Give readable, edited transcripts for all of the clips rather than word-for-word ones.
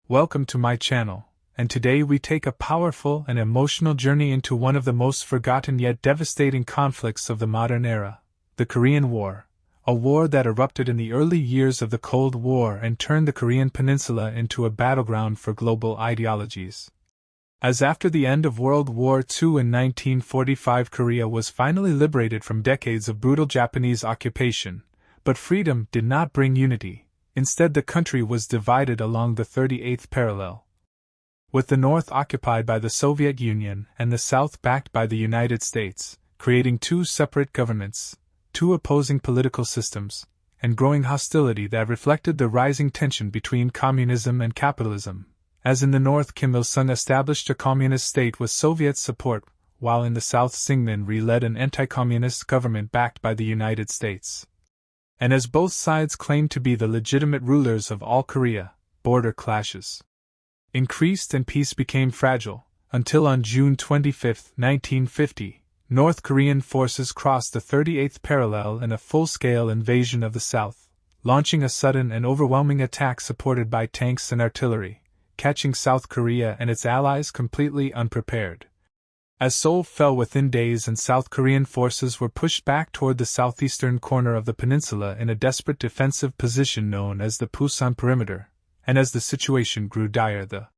Welcome to my channel, and today we take a powerful and emotional journey into one of the most forgotten yet devastating conflicts of the modern era, the Korean War, a war that erupted in the early years of the Cold War and turned the Korean Peninsula into a battleground for global ideologies. As after the end of World War II in 1945, Korea was finally liberated from decades of brutal Japanese occupation, but freedom did not bring unity. Instead, the country was divided along the 38th parallel, with the north occupied by the Soviet Union and the south backed by the United States, creating two separate governments, two opposing political systems, and growing hostility that reflected the rising tension between communism and capitalism. As in the north, Kim Il-sung established a communist state with Soviet support, while in the south Syngman Rhee led an anti-communist government backed by the United States. And as both sides claimed to be the legitimate rulers of all Korea, border clashes increased and peace became fragile, until on June 25, 1950, North Korean forces crossed the 38th parallel in a full-scale invasion of the South, launching a sudden and overwhelming attack supported by tanks and artillery, catching South Korea and its allies completely unprepared. As Seoul fell within days and South Korean forces were pushed back toward the southeastern corner of the peninsula in a desperate defensive position known as the Pusan Perimeter, and as the situation grew dire, the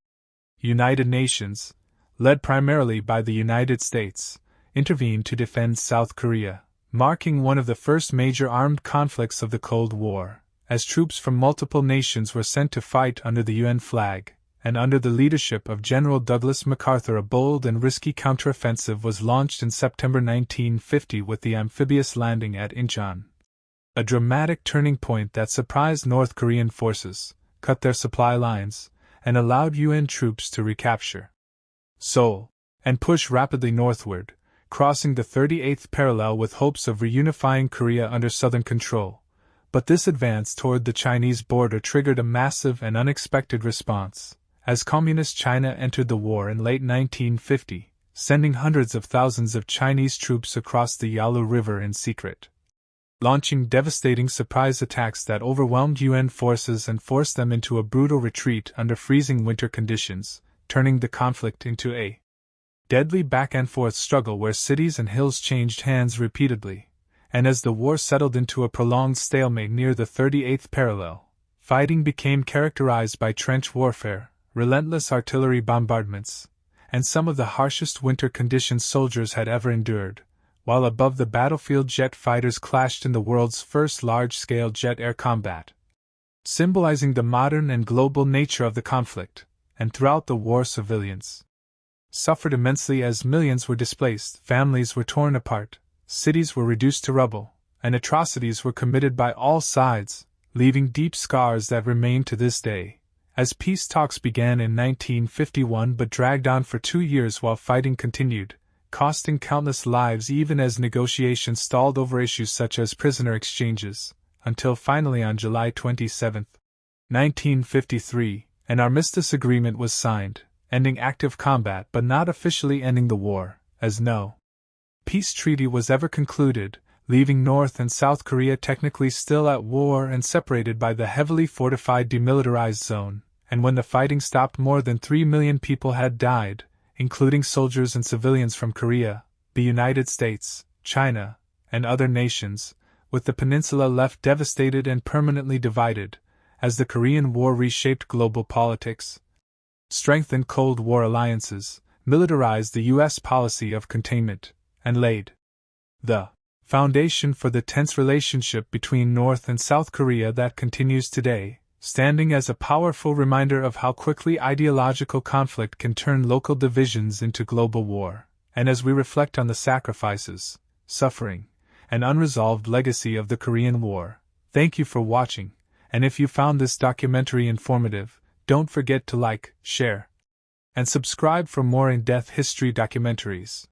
United Nations, led primarily by the United States, intervened to defend South Korea, marking one of the first major armed conflicts of the Cold War, as troops from multiple nations were sent to fight under the UN flag. And under the leadership of General Douglas MacArthur, a bold and risky counteroffensive was launched in September 1950 with the amphibious landing at Incheon, a dramatic turning point that surprised North Korean forces, cut their supply lines, and allowed UN troops to recapture Seoul and push rapidly northward, crossing the 38th parallel with hopes of reunifying Korea under Southern control. But this advance toward the Chinese border triggered a massive and unexpected response, as Communist China entered the war in late 1950, sending hundreds of thousands of Chinese troops across the Yalu River in secret, launching devastating surprise attacks that overwhelmed UN forces and forced them into a brutal retreat under freezing winter conditions, turning the conflict into a deadly back-and-forth struggle where cities and hills changed hands repeatedly. And as the war settled into a prolonged stalemate near the 38th parallel, fighting became characterized by trench warfare, relentless artillery bombardments, and some of the harshest winter conditions soldiers had ever endured, while above the battlefield jet fighters clashed in the world's first large-scale jet air combat, symbolizing the modern and global nature of the conflict. And throughout the war, civilians suffered immensely as millions were displaced, families were torn apart, cities were reduced to rubble, and atrocities were committed by all sides, leaving deep scars that remain to this day. As peace talks began in 1951 but dragged on for 2 years while fighting continued, costing countless lives even as negotiations stalled over issues such as prisoner exchanges, until finally on July 27, 1953, an armistice agreement was signed, ending active combat but not officially ending the war, as no peace treaty was ever concluded, leaving North and South Korea technically still at war and separated by the heavily fortified demilitarized zone. And when the fighting stopped, more than 3 million people had died, including soldiers and civilians from Korea, the United States, China, and other nations, with the peninsula left devastated and permanently divided, as the Korean War reshaped global politics, strengthened Cold War alliances, militarized the U.S. policy of containment, and laid the foundation for the tense relationship between North and South Korea that continues today, standing as a powerful reminder of how quickly ideological conflict can turn local divisions into global war. And as we reflect on the sacrifices, suffering, and unresolved legacy of the Korean War, thank you for watching, and if you found this documentary informative, don't forget to like, share, and subscribe for more in-depth history documentaries.